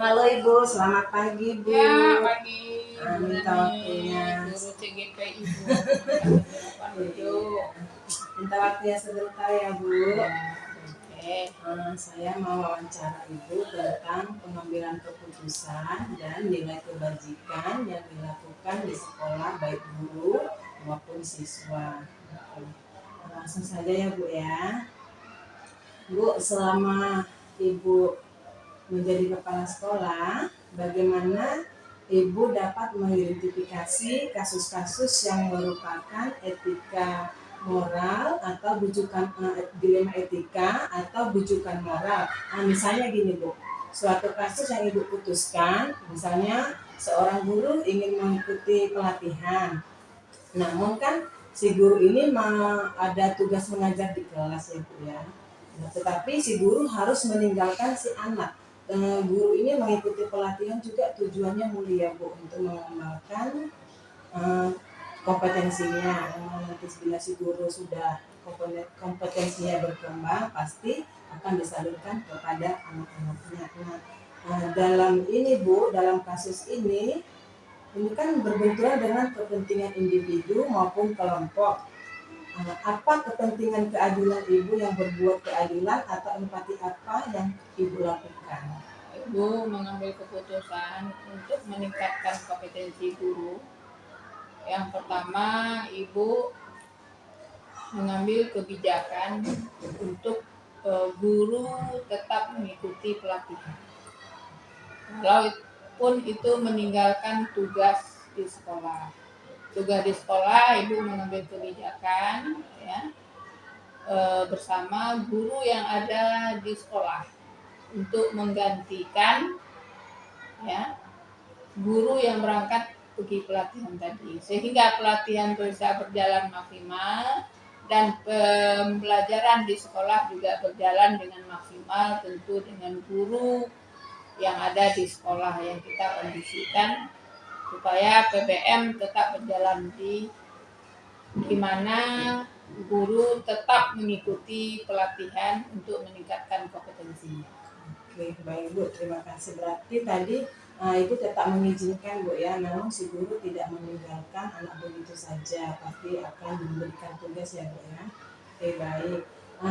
Halo Ibu, selamat pagi Bu. Ya, pagi. Minta waktunya. Guru CGP Ibu. Iya. Minta waktunya sebentar ya Bu. Saya mau wawancara Ibu tentang pengambilan keputusan dan nilai kebajikan yang dilakukan di sekolah baik guru maupun siswa. Langsung saja ya Bu ya. Bu, selama Ibu menjadi kepala sekolah, bagaimana Ibu dapat mengidentifikasi kasus-kasus yang merupakan etika moral atau bujukan dilema etika atau bujukan moral. Misalnya gini Bu, suatu kasus yang Ibu putuskan, misalnya seorang guru ingin mengikuti pelatihan, namun kan si guru ini ada tugas mengajar di kelas ya Bu ya. Tetapi si guru harus meninggalkan si anak. Guru ini mengikuti pelatihan juga tujuannya mulia Bu, untuk mengembangkan kompetensinya. Nanti bila si guru sudah kompetensinya berkembang, pasti akan disalurkan kepada anak-anaknya. Dalam ini Bu, dalam kasus ini kan berbenturan dengan kepentingan individu maupun kelompok. Apa kepentingan keadilan Ibu yang berbuat keadilan atau empati apa yang Ibu lakukan? Ibu mengambil keputusan untuk meningkatkan kompetensi guru. Yang pertama, Ibu mengambil kebijakan untuk guru tetap mengikuti pelatihan. Walaupun itu meninggalkan tugas di sekolah. Tugas di sekolah, Ibu mengambil kebijakan ya, bersama guru yang ada di sekolah untuk menggantikan ya guru yang berangkat pergi pelatihan tadi, sehingga pelatihan bisa berjalan maksimal dan pembelajaran di sekolah juga berjalan dengan maksimal, tentu dengan guru yang ada di sekolah yang kita kondisikan supaya PBM tetap berjalan di mana guru tetap mengikuti pelatihan untuk meningkatkan kompetensinya. Oke, baik Bu, terima kasih. Berarti tadi Ibu tetap mengizinkan Bu ya, namun si guru tidak meninggalkan anak begitu saja, pasti akan memberikan tugas ya Bu ya. Oke, baik.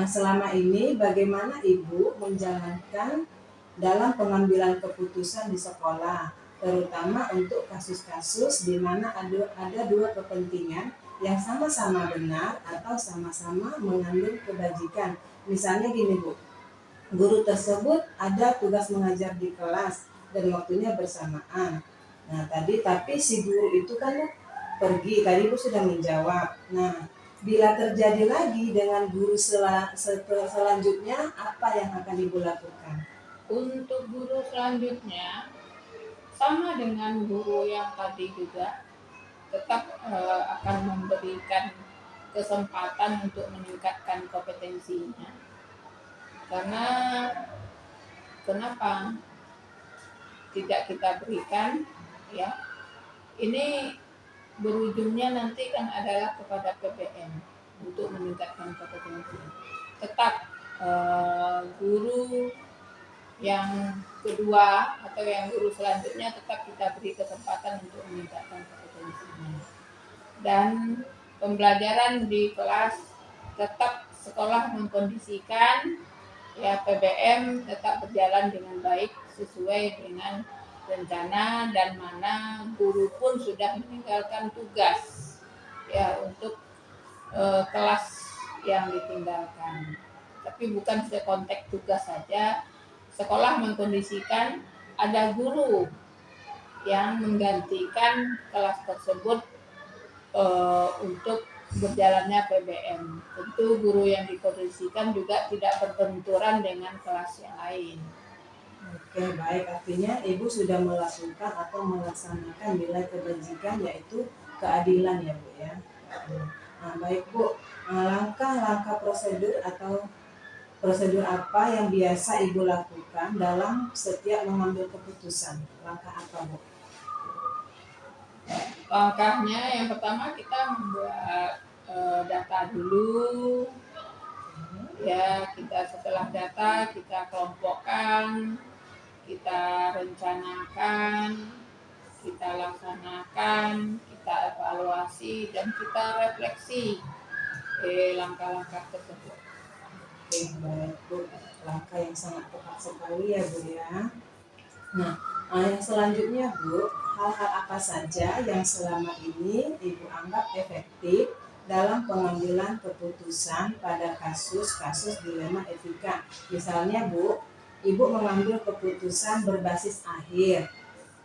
Selama ini bagaimana Ibu menjalankan dalam pengambilan keputusan di sekolah, terutama untuk kasus-kasus di mana ada dua kepentingan yang sama-sama benar atau sama-sama mengandung kebajikan. Misalnya gini Bu, guru tersebut ada tugas mengajar di kelas dan waktunya bersamaan. Tapi si guru itu kan pergi, tadi Ibu sudah menjawab. Bila terjadi lagi dengan guru selanjutnya, apa yang akan Ibu lakukan? Untuk guru selanjutnya, sama dengan guru yang tadi juga, tetap akan memberikan kesempatan untuk meningkatkan kompetensinya. Karena kenapa tidak kita berikan ya, ini berujungnya nanti kan adalah kepada PBM untuk meningkatkan kompetensi. Tetap guru yang kedua atau yang guru selanjutnya tetap kita beri kesempatan untuk meningkatkan kompetensinya. Dan pembelajaran di kelas tetap sekolah mengkondisikan ya PBM tetap berjalan dengan baik sesuai dengan rencana, dan mana guru pun sudah meninggalkan tugas ya untuk kelas yang ditinggalkan. Tapi bukan sekonteks tugas saja, sekolah mengkondisikan ada guru yang menggantikan kelas tersebut untuk berjalannya PBM. Tentu guru yang dikondisikan juga tidak berbenturan dengan kelas yang lain. Oke, baik. Artinya Ibu sudah melakukan atau melaksanakan nilai kebajikan, yaitu keadilan ya Bu ya. Baik Bu, langkah-langkah prosedur atau prosedur apa yang biasa Ibu lakukan dalam setiap mengambil keputusan? Langkah apa Bu? Langkahnya yang pertama kita membuat data dulu. Ya, kita setelah data kita kelompokkan, kita rencanakan, kita laksanakan, kita evaluasi, dan kita refleksi langkah-langkah tersebut. Oke, baik Bu. Langkah yang sangat tepat sekali ya Bu ya. Nah, yang selanjutnya Bu, hal-hal apa saja yang selama ini Ibu anggap efektif dalam pengambilan keputusan pada kasus-kasus dilema etika? Misalnya Bu, Ibu mengambil keputusan berbasis akhir.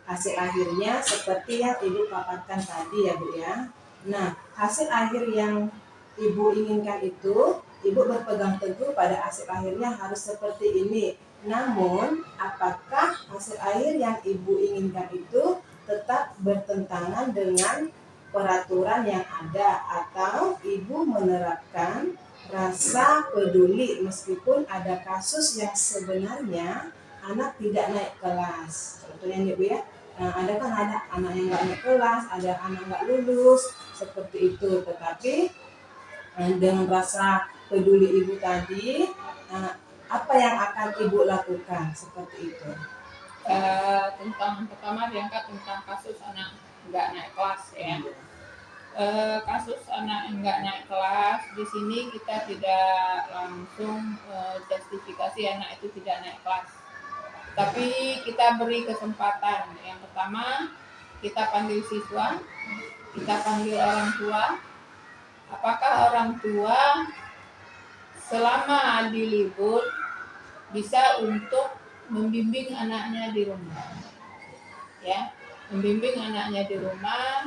Hasil akhirnya seperti yang Ibu paparkan tadi ya Bu ya. Nah, hasil akhir yang Ibu inginkan itu, Ibu berpegang teguh pada hasil akhirnya harus seperti ini. Namun, apakah hasil akhir yang Ibu inginkan itu tetap bertentangan dengan peraturan yang ada, atau Ibu menerapkan rasa peduli meskipun ada kasus yang sebenarnya anak tidak naik kelas? Contohnya nih Bu ya, ada kan ada anak yang nggak naik kelas, ada anak nggak lulus, seperti itu. Tetapi dengan rasa peduli Ibu tadi, apa yang akan Ibu lakukan seperti itu? Tentang pertama diangkat tentang kasus anak nggak naik kelas ya. Kasus anak nggak naik kelas, di sini kita tidak langsung justifikasi anak itu tidak naik kelas, tapi kita beri kesempatan. Yang pertama, kita panggil siswa, kita panggil orang tua. Apakah orang tua selama di libur bisa untuk membimbing anaknya di rumah, ya, membimbing anaknya di rumah.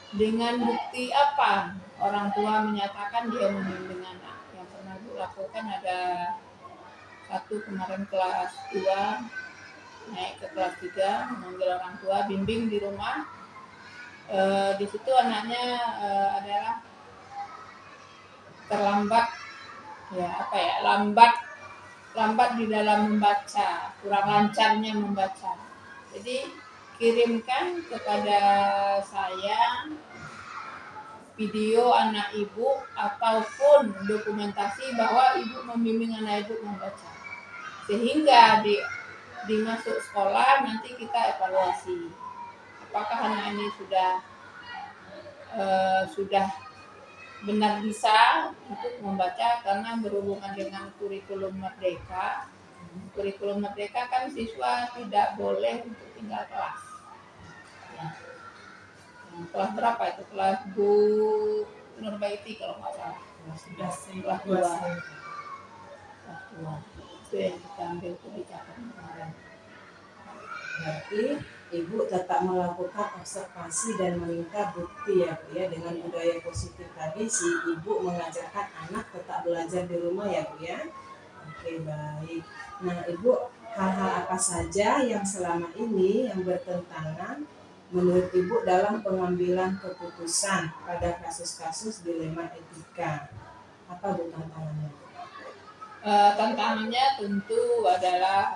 Dengan bukti apa orang tua menyatakan dia membimbing anak? Yang pernah Ibu lakukan ada satu kemarin kelas 2 naik ke kelas 3, memanggil orang tua bimbing di rumah. Di situ anaknya adalah terlambat, lambat di dalam membaca, kurang lancarnya membaca. Jadi kirimkan kepada saya video anak Ibu ataupun dokumentasi bahwa Ibu membimbing anak Ibu membaca, sehingga di masuk sekolah nanti kita evaluasi apakah anak ini sudah benar bisa untuk membaca, karena berhubungan dengan kurikulum merdeka. Kurikulum merdeka kan siswa tidak boleh untuk tinggal kelas. Ya. Kelas berapa itu? Kelas Bu Nurbaiti kalau nggak salah. Kelas 2. Kelas 2. Itu yang kita ambil kebijakan kemarin. Berarti Ibu tetap melakukan observasi dan meminta bukti ya Bu ya. Dengan budaya positif tadi, si Ibu mengajarkan anak tetap belajar di rumah ya Bu ya. Oke, baik. Nah Ibu, hal-hal apa saja yang selama ini yang bertentangan menurut Ibu dalam pengambilan keputusan pada kasus-kasus dilema etika? Apa Bu tantangannya? Tantangannya tentu adalah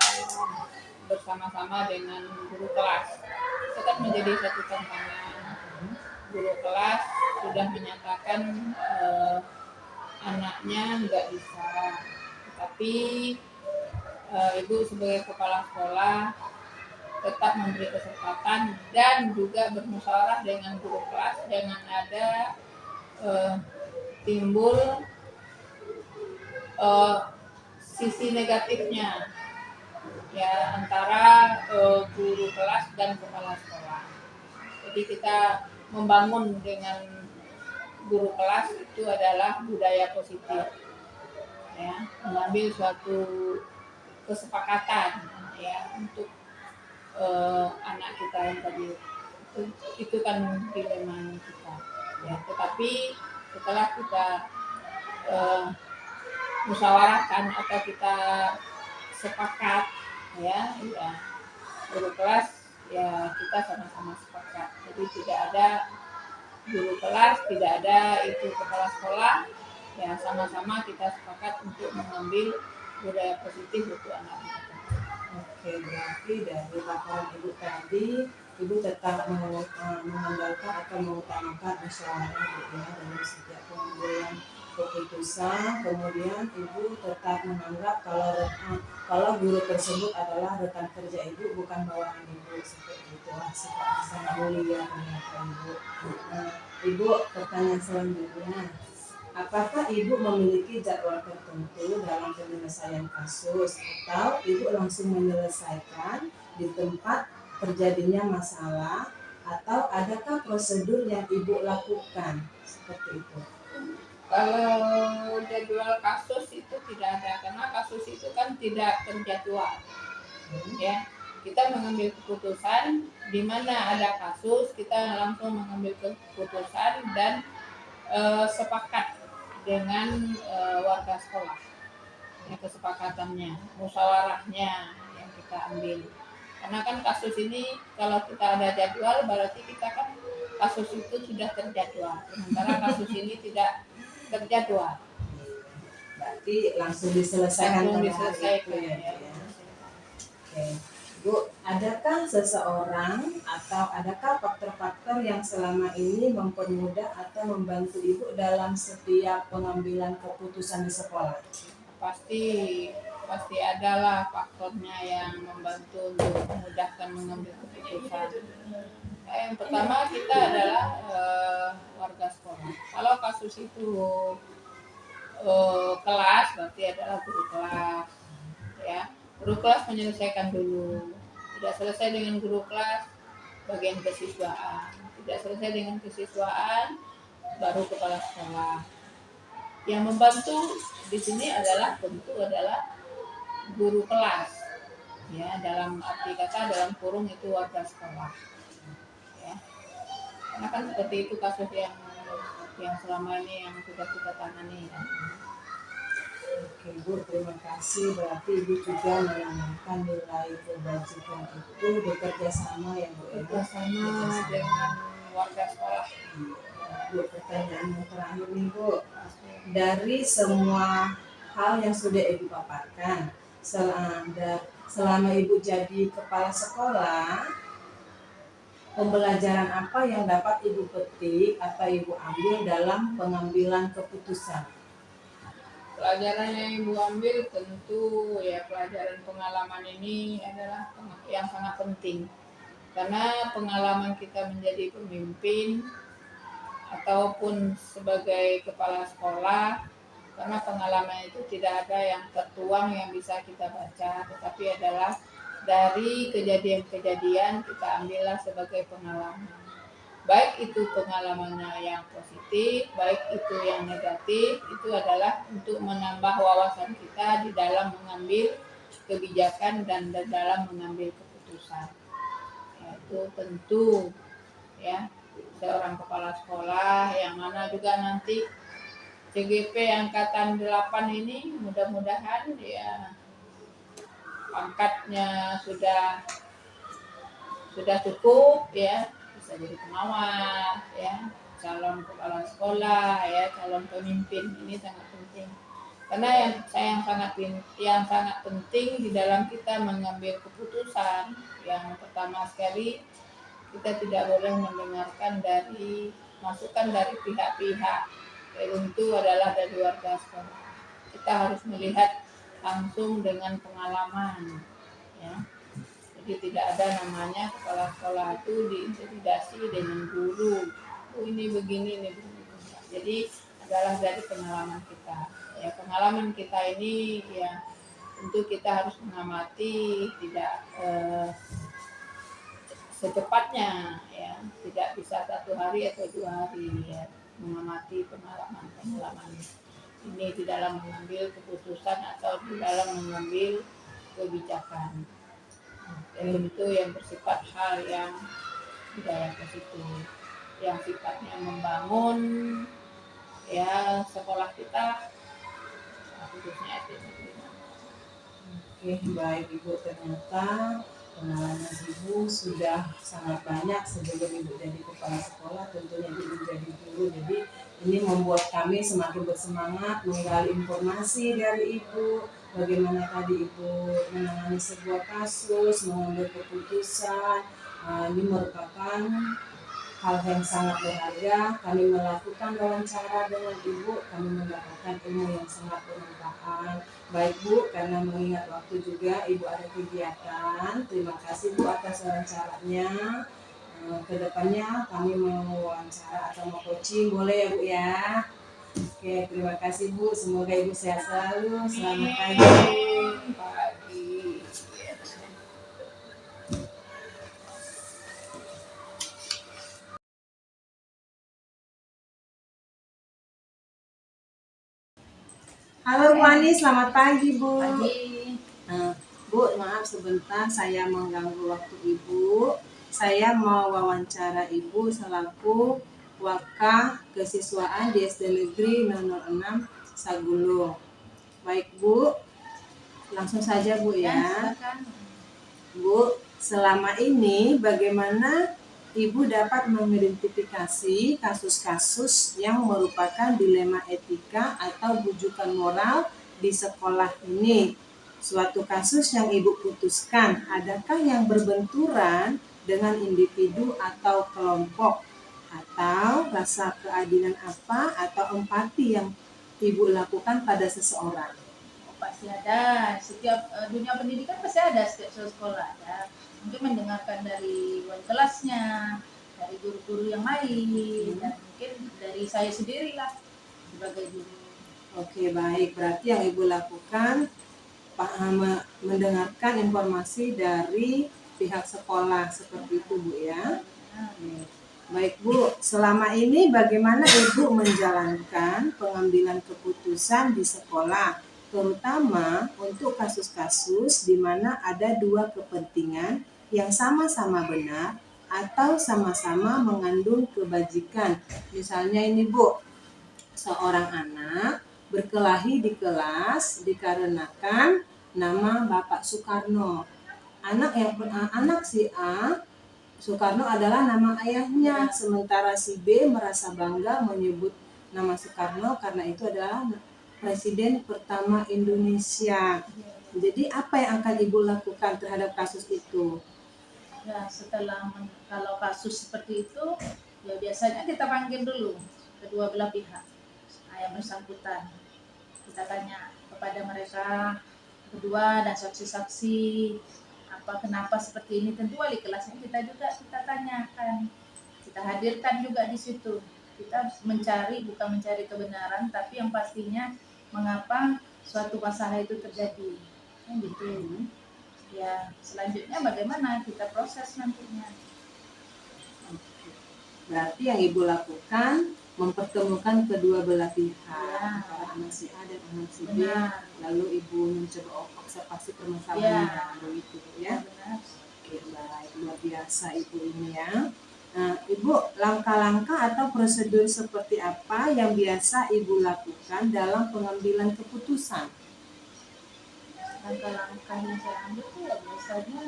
bersama-sama dengan guru kelas. Itu kan menjadi satu tantangan. Guru kelas sudah menyatakan anaknya nggak bisa, tetapi Ibu sebagai kepala sekolah tetap memberi kesempatan dan juga bermusyawarah dengan guru kelas, jangan ada timbul sisi negatifnya ya antara guru kelas dan kepala sekolah. Jadi kita membangun dengan guru kelas itu adalah budaya positif, ya, mengambil suatu kesepakatan ya untuk anak kita yang tadi itu kan dilema kita ya. Tetapi setelah kita musyawarahkan atau kita sepakat ya guru kelas ya, kita sama-sama sepakat. Jadi tidak ada guru kelas, tidak ada itu kepala sekolah, ya sama-sama kita sepakat untuk mengambil budaya positif untuk anak kita. Oke, berarti dari laporan Ibu tadi, Ibu tetap mengandalkan atau mengutamakan musyawarah ya dalam setiap pengambilan keputusan, kemudian ibu tetap menganggap kalau guru tersebut adalah rekan kerja ibu, bukan bawahan ibu. Seperti itulah sikap sangat mulia ternyata ibu. Nah, ibu, pertanyaan selanjutnya, apakah ibu memiliki jadwal tertentu dalam penyelesaian kasus atau ibu langsung menyelesaikan di tempat terjadinya masalah, atau adakah prosedur yang ibu lakukan seperti itu? Kalau jadwal kasus itu tidak ada, karena kasus itu kan tidak terjadwal. Ya, kita mengambil keputusan di mana ada kasus, kita langsung mengambil keputusan dan sepakat dengan warga sekolah. Ya, kesepakatannya, musyawarahnya yang kita ambil. Karena kan kasus ini kalau kita ada jadwal berarti kita kan kasus itu sudah terjadwal. Sementara kasus ini tidak terjadwal. Berarti langsung diselesaikan Langsung pada hari itu diselesaikan ya, ya. Bu, ya. Oke. Bu, adakah seseorang atau adakah faktor-faktor yang selama ini mempermudah atau membantu ibu dalam setiap pengambilan keputusan di sekolah? Pasti adalah faktornya yang membantu untuk memudahkan mengambil keputusan. Yang pertama kita adalah warga sekolah. Kalau kasus itu kelas, berarti adalah guru kelas. Ya, guru kelas menyelesaikan dulu. Tidak selesai dengan guru kelas, bagian kesiswaan. Tidak selesai dengan kesiswaan, baru kepala sekolah. Yang membantu di sini adalah tentu adalah guru kelas. Ya, dalam arti kata dalam kurung itu warga sekolah. Ya. Karena kan seperti itu kasus yang selama ini yang sudah kita tangani. Ya. Oke Bu, terima kasih. Berarti Ibu juga menanamkan nilai kebajikan itu bekerja sama ya Bu. Bersama dengan warga sekolah. Bu, pertanyaan yang terakhir nih Bu. Dari semua hal yang sudah Ibu paparkan, selama Ibu jadi kepala sekolah, pembelajaran apa yang dapat Ibu petik atau Ibu ambil dalam pengambilan keputusan? Pelajaran yang Ibu ambil tentu ya pelajaran pengalaman ini adalah yang sangat penting. Karena pengalaman kita menjadi pemimpin ataupun sebagai kepala sekolah, karena pengalaman itu tidak ada yang tertuang yang bisa kita baca, tetapi adalah dari kejadian-kejadian kita ambillah sebagai pengalaman. Baik itu pengalamannya yang positif, baik itu yang negatif, itu adalah untuk menambah wawasan kita di dalam mengambil kebijakan dan dalam mengambil keputusan. Itu tentu ya seorang kepala sekolah yang mana juga nanti CGP angkatan 8 ini mudah-mudahan ya pangkatnya sudah cukup ya, bisa jadi pengawas ya, calon kepala sekolah ya, calon pemimpin ini sangat penting. Karena yang sangat penting di dalam kita mengambil keputusan, yang pertama sekali kita tidak boleh mendengarkan dari masukan dari pihak-pihak tertentu adalah dari warga sekolah. Kita harus melihat langsung dengan pengalaman ya. Jadi tidak ada namanya kepala sekolah itu diintimidasi dengan guru. Oh, ini begini, ini begini. Jadi adalah dari pengalaman kita. Ya, pengalaman kita ini ya tentu kita harus mengamati, tidak secepatnya ya, tidak bisa 1 hari atau 2 hari ya, mengamati pengalaman ini di dalam mengambil keputusan atau di dalam mengambil kebijakan. Itu yang bersifat hal yang budaya positif, yang sifatnya membangun ya sekolah kita khususnya SD negeri. Oke, baik Ibu, ternyata pengalaman Ibu sudah sangat banyak sebelum Ibu jadi kepala sekolah, tentunya Ibu jadi guru. Jadi ini membuat kami semakin bersemangat menggali informasi dari Ibu, bagaimana tadi Ibu menangani sebuah kasus, mengambil keputusan. Ini merupakan hal yang sangat berharga. Kami melakukan wawancara dengan Ibu, kami mendapatkan ilmu yang sangat bermanfaat. Baik Bu, karena mengingat waktu juga Ibu ada kegiatan, terima kasih Bu atas wawancaranya. Kedepannya kami mau wawancara atau mau coaching, boleh ya Bu ya? Oke, terima kasih Bu, semoga Ibu sehat selalu. Selamat pagi. Pagi. Halo Bu Ani, selamat pagi Bu. Pagi. Bu, maaf sebentar saya mengganggu waktu Ibu. Saya mau wawancara Ibu selaku Wakah Kesiswaan di SD Negeri 006 Sagulung. Baik Bu, langsung saja Bu Ya, ya. silakan. Bu, selama ini bagaimana Ibu dapat mengidentifikasi kasus-kasus yang merupakan dilema etika atau bujukan moral di sekolah ini? Suatu kasus yang Ibu putuskan, adakah yang berbenturan dengan individu atau kelompok? Atau rasa keadilan apa atau empati yang Ibu lakukan pada seseorang? Pasti ada. Setiap dunia pendidikan pasti ada setiap sekolah ya. Mungkin mendengarkan dari wali kelasnya, dari guru-guru yang lain, dan mungkin dari saya sendiri lah sebagai guru. Oke, baik. Berarti yang Ibu lakukan mendengarkan informasi dari pihak sekolah seperti itu Bu ya. Baik Bu, selama ini bagaimana Ibu menjalankan pengambilan keputusan di sekolah, terutama untuk kasus-kasus di mana ada dua kepentingan yang sama-sama benar atau sama-sama mengandung kebajikan. Misalnya ini Bu, seorang anak berkelahi di kelas dikarenakan nama Bapak Soekarno. Anak si A, Soekarno adalah nama ayahnya, sementara si B merasa bangga menyebut nama Soekarno karena itu adalah Presiden pertama Indonesia. Jadi apa yang akan Ibu lakukan terhadap kasus itu? Ya, kalau kasus seperti itu, ya biasanya kita panggil dulu kedua belah pihak yang bersangkutan. Kita tanya kepada mereka berdua dan saksi-saksi kenapa seperti ini. Tentu wali kelasnya kita tanyakan, kita hadirkan juga di situ. Kita bukan mencari kebenaran, tapi yang pastinya mengapa suatu masalah itu terjadi, gitu. Ya, selanjutnya bagaimana kita proses nantinya. Berarti yang Ibu lakukan mempertemukan kedua belah pihak, Ya, antara anak si A dan anak si B, benar. lalu Ibu mencoba observasi permasalahan Ya, begitu ya. benar. Oke, baik, luar biasa Ibu ini ya. Nah, Ibu, langkah-langkah atau prosedur seperti apa yang biasa Ibu lakukan dalam pengambilan keputusan? Langkah-langkah yang saya ambil tuh ya biasanya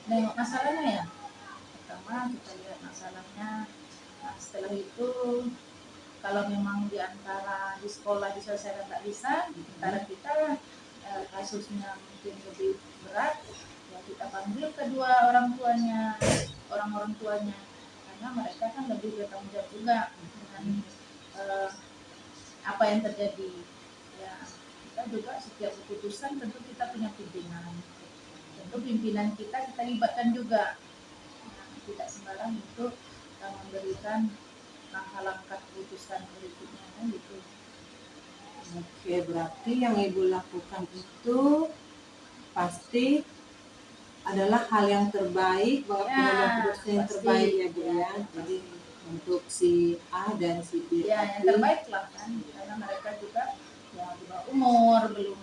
nengok masalahnya ya. Pertama kita lihat masalahnya. Nah, setelah itu kalau memang di sekolah diselesaikan tak bisa, antara kita kasusnya mungkin lebih berat, ya kita panggil kedua orang tuanya, karena mereka kan lebih bertanggung jawab juga dengan apa yang terjadi. Ya, kita juga setiap keputusan tentu kita punya pimpinan. Tentu pimpinan kita libatkan juga. Nah, tidak sembarang untuk memberikan langkah-langkah keputusan berikutnya kan gitu. Oke, berarti yang Ibu lakukan itu pasti adalah hal yang terbaik, pengambilan keputusan yang terbaik ya Bu ya. Jadi untuk si A dan si B. Ya, yang terbaik lah kan, karena mereka juga ya di bawah umur, belum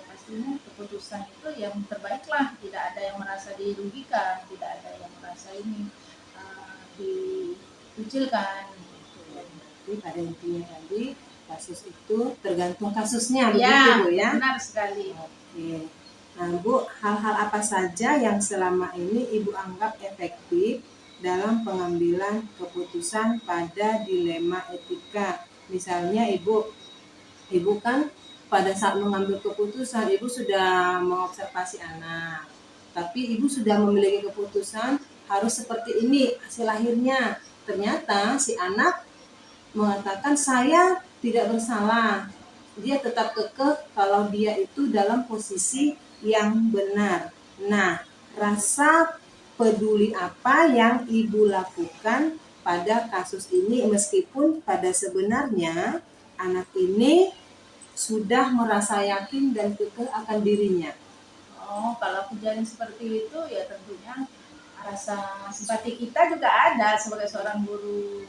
pastinya keputusan itu yang terbaik lah. Tidak ada yang merasa dirugikan, tidak ada yang merasa ini dikucilkan. Jadi pada intinya tadi kasus itu tergantung kasusnya begitu Ya, Bu ya. benar sekali. Oke. Nah Bu, hal-hal apa saja yang selama ini Ibu anggap efektif dalam pengambilan keputusan pada dilema etika? Misalnya Ibu kan pada saat mengambil keputusan Ibu sudah mengobservasi anak, tapi Ibu sudah memiliki keputusan harus seperti ini hasil lahirnya. Ternyata si anak mengatakan saya tidak bersalah. Dia tetap kekeh kalau dia itu dalam posisi yang benar. Nah, rasa peduli apa yang ibu lakukan pada kasus ini, meskipun pada sebenarnya anak ini sudah merasa yakin dan kekeh akan dirinya. Oh, kalau kejadian seperti itu ya tentunya rasa simpati kita juga ada sebagai seorang guru.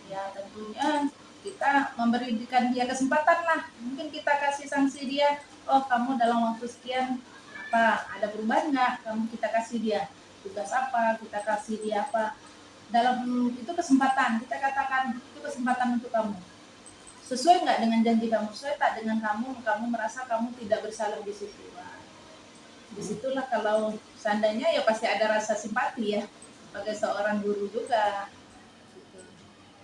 Ya tentunya kita memberikan dia kesempatan lah. Mungkin kita kasih sanksi dia, oh kamu dalam waktu sekian apa ada perubahan nggak? Kamu kita kasih dia tugas apa, kita kasih dia apa. Dalam itu kesempatan, kita katakan itu kesempatan untuk kamu. Sesuai nggak dengan janji kamu? Sesuai tak dengan kamu merasa kamu tidak bersalah di situ. Disitulah kalau seandainya ya pasti ada rasa simpati ya sebagai seorang guru juga.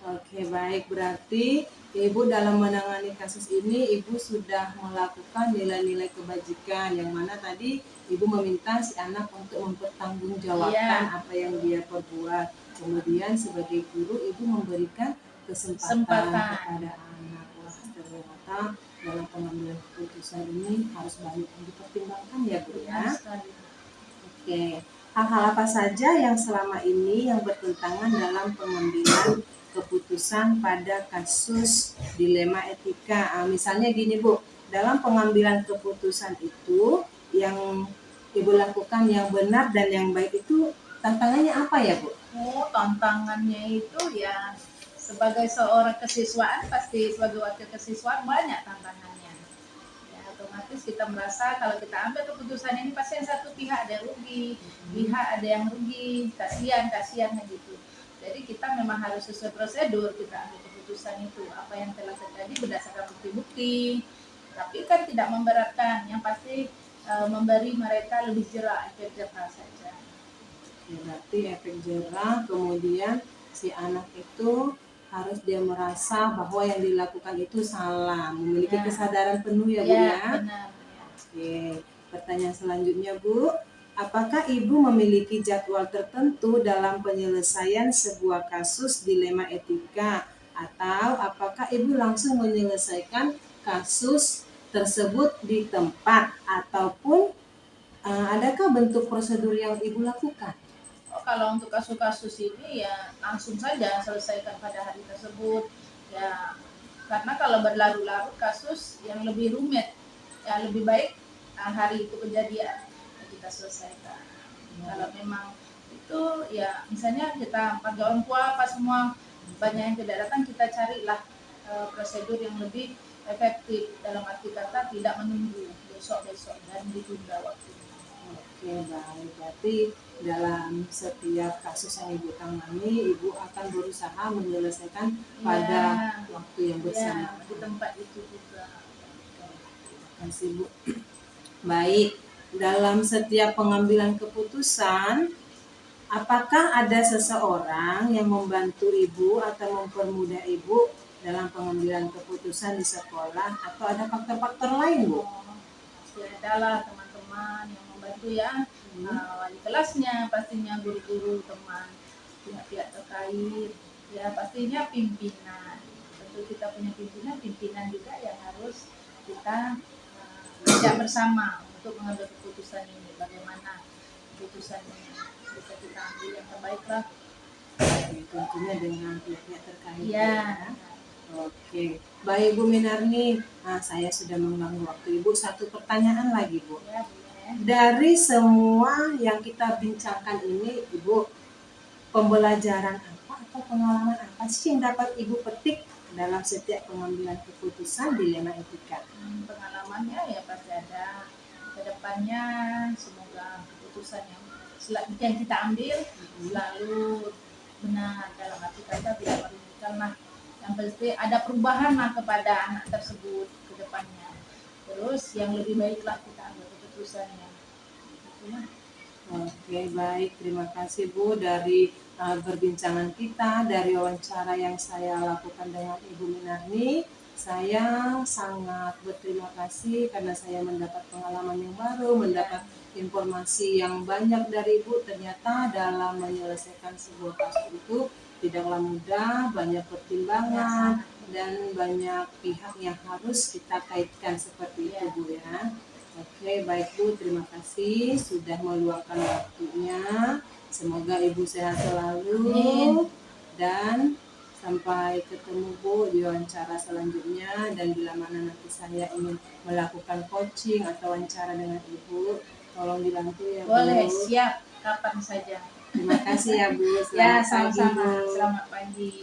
Oke, baik. Berarti Ibu dalam menangani kasus ini, Ibu sudah melakukan nilai-nilai kebajikan, yang mana tadi Ibu meminta si anak untuk mempertanggungjawabkan apa yang dia perbuat. Kemudian sebagai guru, Ibu memberikan kesempatan kepada anak. Wah, ternyata dalam pengambilan keputusan ini harus banyak yang dipertimbangkan ya Bu ya. Oke, hal-hal apa saja yang selama ini yang bertentangan dalam pengambilan keputusan pada kasus dilema etika? Misalnya gini Bu, dalam pengambilan keputusan itu yang Ibu lakukan yang benar dan yang baik itu tantangannya apa ya Bu? Oh, tantangannya itu ya sebagai seorang kesiswaan, pasti sebagai wakil kesiswaan banyak tantangannya. Ya, otomatis kita merasa kalau kita ambil keputusan ini pasti yang satu pihak ada yang rugi, pihak ada yang rugi, kasihan gitu. Jadi kita memang harus sesuai prosedur kita ambil keputusan itu, apa yang telah terjadi berdasarkan bukti-bukti, tapi kan tidak memberatkan, yang pasti memberi mereka lebih jerah, efek jerah saja. Ya, berarti efek jerah, kemudian si anak itu harus dia merasa bahwa yang dilakukan itu salah, memiliki kesadaran penuh ya Bu ya. Benar. Oke, pertanyaan selanjutnya Bu, apakah Ibu memiliki jadwal tertentu dalam penyelesaian sebuah kasus dilema etika, atau apakah Ibu langsung menyelesaikan kasus tersebut di tempat, ataupun adakah bentuk prosedur yang Ibu lakukan? Kalau untuk kasus-kasus ini ya langsung saja selesaikan pada hari tersebut ya, karena kalau berlarut-larut kasus yang lebih rumit ya lebih baik hari itu kejadian kita selesaikan. Kalau memang itu ya misalnya kita panggil orang tua apa semua banyak yang tidak datang, kita carilah prosedur yang lebih efektif, dalam arti kata tidak menunggu besok-besok dan ditunda waktunya. Oke, baik. Berarti dalam setiap kasus yang Ibu tangani, Ibu akan berusaha menyelesaikan pada waktu yang bersamaan. Di tempat itu juga. Terima kasih Bu. Baik, dalam setiap pengambilan keputusan, apakah ada seseorang yang membantu Ibu atau mempermudah Ibu dalam pengambilan keputusan di sekolah, atau ada faktor-faktor lain Bu? Pasti adalah teman-teman yang membantu ya, wali kelasnya, pastinya guru-guru, teman, pihak-pihak terkait, ya pastinya pimpinan. Tentu kita punya pimpinan juga yang harus kita ajak bersama untuk mengambil keputusan ini. Bagaimana keputusan ini bisa kita ambil yang terbaik lah. Tentunya dengan pihak-pihak terkait. Ya. Oke, baik Bu Minarni. Nah, saya sudah mengganggu waktu Ibu. Satu pertanyaan lagi Bu. Ya, dari semua yang kita bincangkan ini, Ibu, pembelajaran apa atau pengalaman apa sih yang dapat Ibu petik dalam setiap pengambilan keputusan dilema etika? Pengalamannya ya pasti ada. Kedepannya semoga keputusan yang kita ambil selalu benar, dalam arti kata tidak merugikan lah. Yang pasti ada perubahan lah kepada anak tersebut ke depannya. Terus yang lebih baiklah kita ambil keputusannya. Oke, baik. Terima kasih Bu dari perbincangan kita, dari wawancara yang saya lakukan dengan Ibu Minarni. Saya sangat berterima kasih karena saya mendapat pengalaman yang baru, mendapat informasi yang banyak dari Ibu. Ternyata dalam menyelesaikan sebuah kasus itu tidaklah mudah, banyak pertimbangan dan banyak pihak yang harus kita kaitkan seperti itu Bu ya. Oke, baik Bu, terima kasih sudah meluangkan waktunya. Semoga Ibu sehat selalu. Amin. Dan sampai ketemu Bu di wawancara selanjutnya, dan bila mana nanti saya ingin melakukan coaching atau wawancara dengan Ibu, tolong dibantu ya Bu. Boleh, siap, kapan saja. Terima kasih ya Bu. Ya, Selamat pagi, sama-sama. Bu. Selamat pagi.